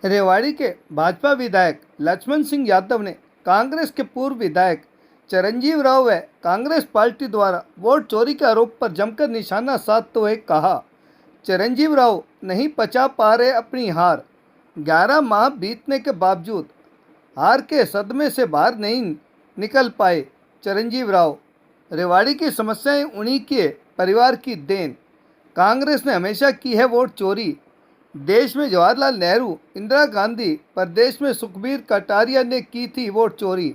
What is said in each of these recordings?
रेवाड़ी के भाजपा विधायक लक्ष्मण सिंह यादव ने कांग्रेस के पूर्व विधायक चिरंजीव राव व कांग्रेस पार्टी द्वारा वोट चोरी के आरोप पर जमकर निशाना साधते हुए कहा, चिरंजीव राव नहीं पचा पा रहे अपनी हार। 11 माह बीतने के बावजूद हार के सदमे से बाहर नहीं निकल पाए चिरंजीव राव। रेवाड़ी की समस्याएं उन्हीं के परिवार की देन। कांग्रेस ने हमेशा की है वोट चोरी। देश में जवाहरलाल नेहरू, इंदिरा गांधी, प्रदेश में सुखबीर कटारिया ने की थी वोट चोरी।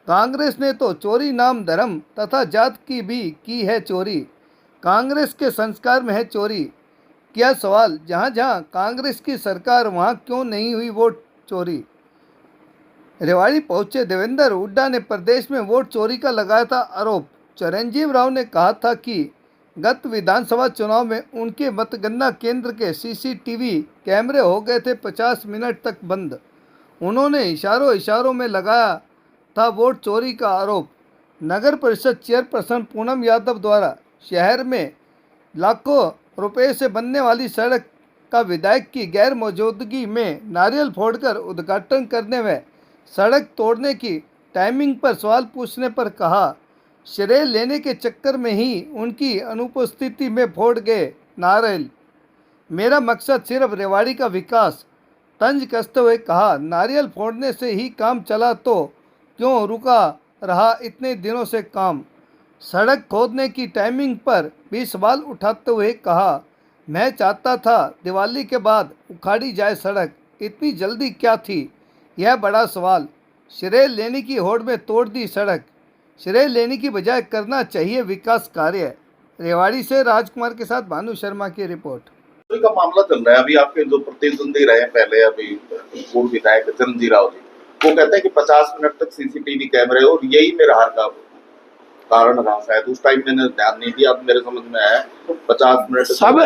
कांग्रेस ने तो चोरी नाम धर्म तथा जात की भी की है चोरी। कांग्रेस के संस्कार में है चोरी। क्या सवाल, जहां जहां कांग्रेस की सरकार वहां क्यों नहीं हुई वोट चोरी। रेवाड़ी पहुंचे देवेंद्र हुड्डा ने प्रदेश में वोट चोरी का लगाया था आरोप। चिरंजीव राव ने कहा था कि गत विधानसभा चुनाव में उनके मतगणना केंद्र के सीसीटीवी कैमरे हो गए थे 50 मिनट तक बंद। उन्होंने इशारों इशारों में लगाया था वोट चोरी का आरोप। नगर परिषद चेयरपर्सन पूनम यादव द्वारा शहर में लाखों रुपए से बनने वाली सड़क का विधायक की गैर मौजूदगी में नारियल फोड़कर उद्घाटन करने व सड़क तोड़ने की टाइमिंग पर सवाल पूछने पर कहा, श्रेय लेने के चक्कर में ही उनकी अनुपस्थिति में फोड़ गए नारियल। मेरा मकसद सिर्फ रेवाड़ी का विकास। तंज कसते हुए कहा, नारियल फोड़ने से ही काम चला तो क्यों रुका रहा इतने दिनों से काम। सड़क खोदने की टाइमिंग पर भी सवाल उठाते हुए कहा, मैं चाहता था दिवाली के बाद उखाड़ी जाए सड़क, इतनी जल्दी क्या थी, यह बड़ा सवाल। श्रेय लेने की होड़ में तोड़ दी सड़क। श्रेय लेने की बजाय करना चाहिए विकास कार्य। रेवाड़ी से राजकुमार के साथ भानु शर्मा की रिपोर्ट। चोरी का मामला चल रहा है। अभी आपके जो प्रतिद्वंदी रहे पहले, अभी पूर्व विधायक चिरंजीव राव जी, वो कहते हैं कि 50 मिनट तक सीसीटीवी कैमरे, और यही मेरा हार का कारण रहा। शायद उस टाइम मैंने ध्यान नहीं दिया, अब मेरे समझ में आया 50 मिनट सब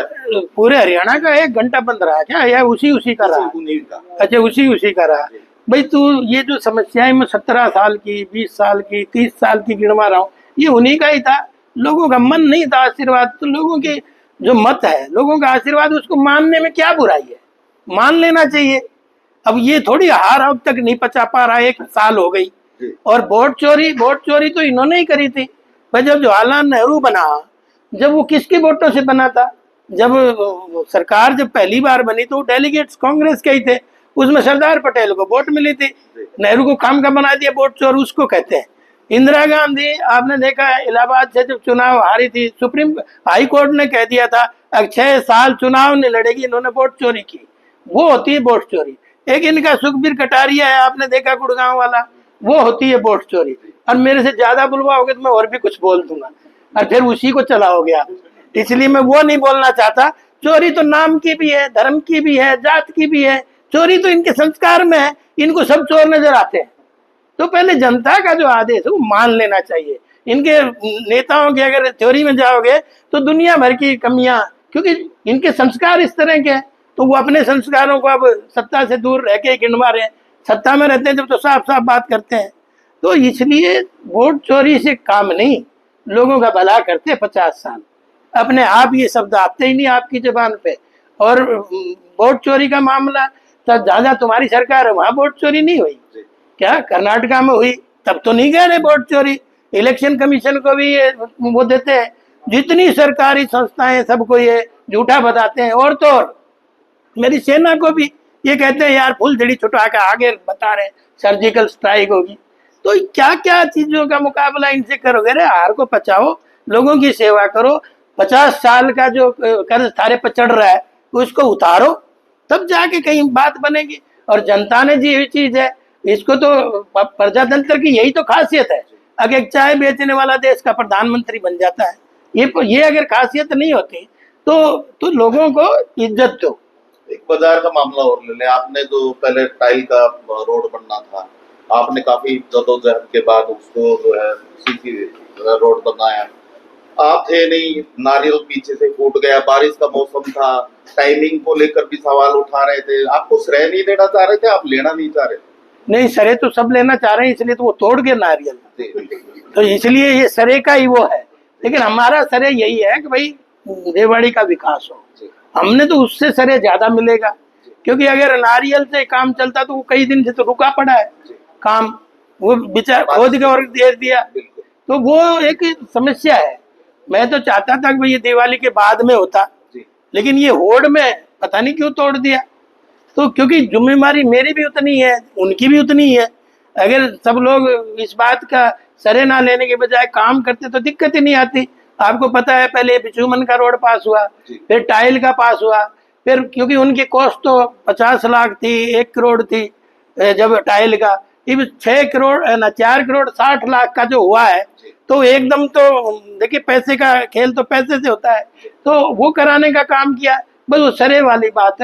पूरे हरियाणा का 1 घंटा बंद रहा क्या, या उसी का रहा? अच्छा, उसी का रहा। भाई तू ये जो समस्याएं मैं 17 साल की, 20 साल की, 30 साल की गिनवा रहा हूँ, ये उन्हीं का ही था। लोगों का मन नहीं था आशीर्वाद, तो लोगों के जो मत है, लोगों का आशीर्वाद, उसको मानने में क्या बुराई है, मान लेना चाहिए। अब ये थोड़ी हार अब तक नहीं पचा पा रहा, 1 साल हो गई। और वोट चोरी तो इन्होंने ही करी थी। भाई जब जवाहरलाल नेहरू बना, जब वो किसके वोटों से बना था? जब सरकार जब पहली बार बनी तो डेलीगेट्स कांग्रेस के ही थे, उसमें सरदार पटेल को वोट मिली थी। नेहरू को काम का बना दिया वोट चोर, उसको कहते हैं। इंदिरा गांधी आपने देखा इलाहाबाद से जब चुनाव हारी थी, सुप्रीम हाई कोर्ट ने कह दिया था 6 साल चुनाव नहीं लड़ेगी, इन्होंने वोट चोरी की, वो होती है वोट चोरी। एक इनका सुखबीर कटारिया है, आपने देखा गुड़गांव वाला, वो होती है वोट चोरी। और मेरे से ज्यादा बुलवाओगे तो मैं और भी कुछ बोल दूंगा, और फिर उसी को चलाओगे आप। इसलिए मैं वो नहीं बोलना चाहता। चोरी तो नाम की भी है, धर्म की भी है, जात की भी है। चोरी तो इनके संस्कार में है, इनको सब चोर नजर आते हैं। तो पहले जनता का जो आदेश है वो मान लेना चाहिए। इनके नेताओं के अगर थ्योरी में जाओगे तो दुनिया भर की कमियां, क्योंकि इनके संस्कार इस तरह के हैं, तो वो अपने संस्कारों को अब सत्ता से दूर रह के गिनवा रहे हैं। सत्ता में रहते हैं जब तो साफ साफ बात करते हैं। तो इसलिए वोट चोरी से काम नहीं, लोगों का भला करते 50 साल। अपने आप ये शब्द आते ही नहीं आपकी जुबान पे। और वोट चोरी का मामला, तब जहाँ तुम्हारी सरकार है वहां वोट चोरी नहीं हुई क्या? कर्नाटका में हुई, तब तो नहीं कह रहे वोट चोरी। इलेक्शन कमीशन को भी ये वो देते हैं, जितनी सरकारी संस्थाएं सबको ये झूठा बताते हैं। और तो और मेरी सेना को भी ये कहते हैं यार फुलझड़ी छुटा के आगे बता रहे सर्जिकल स्ट्राइक होगी। तो क्या क्या चीजों का मुकाबला इनसे करोगे? अरे हार को पचाओ, लोगों की सेवा करो। 50 साल का जो कर्ज थारे पर चढ़ रहा है उसको उतारो, तब जाके कहीं बात बनेगी। और जनता ने जी यही चीज है, इसको तो प्रजातंत्र की यही तो खासियत है। अगर चाय बेचने वाला देश का प्रधानमंत्री बन जाता है, ये अगर खासियत नहीं होती तो लोगों को इज्जत दो। एक बाजार का मामला और ले लें। आपने जो पहले टाइल का रोड बनना था, आपने काफी जदोजहद के बाद उसको जो है सीसी रोड बनाया। आप थे नहीं, नारियल पीछे से फूट गया, बारिश का मौसम था, टाइमिंग को लेकर भी सवाल उठा रहे थे। आपको श्रेय नहीं देना चाह रहे थे, आप लेना नहीं चाह रहे? नहीं, श्रेय तो सब लेना चाह रहे हैं, इसलिए तो वो तोड़ गए नारियल। तो इसलिए ये श्रेय का ही वो है। लेकिन हमारा श्रेय यही है कि भाई रेवाड़ी का विकास हो। हमने तो उससे श्रेय ज्यादा मिलेगा। क्योंकि अगर नारियल से काम चलता तो वो कई दिन से तो रुका पड़ा है काम, वो बेचारा खोद के और दे दिया, बिल्कुल तो वो एक समस्या है। मैं तो चाहता था कि भाई ये दिवाली के बाद में होता, जी लेकिन ये होड़ में पता नहीं क्यों तोड़ दिया। तो क्योंकि जिम्मेवारी मेरी भी उतनी है, उनकी भी उतनी है। अगर सब लोग इस बात का सरे ना लेने के बजाय काम करते तो दिक्कत ही नहीं आती। आपको पता है पहले बिचूमन का रोड पास हुआ, जी। फिर टाइल का पास हुआ, फिर क्योंकि उनकी कॉस्ट तो 50 लाख थी, 1 करोड़ थी जब टाइल का, अब 6 करोड़ ना 4 करोड़ 60 लाख का जो हुआ है, तो एकदम तो देखिए पैसे का खेल तो पैसे से होता है, तो वो कराने का काम किया, बस वो सरे वाली बात है।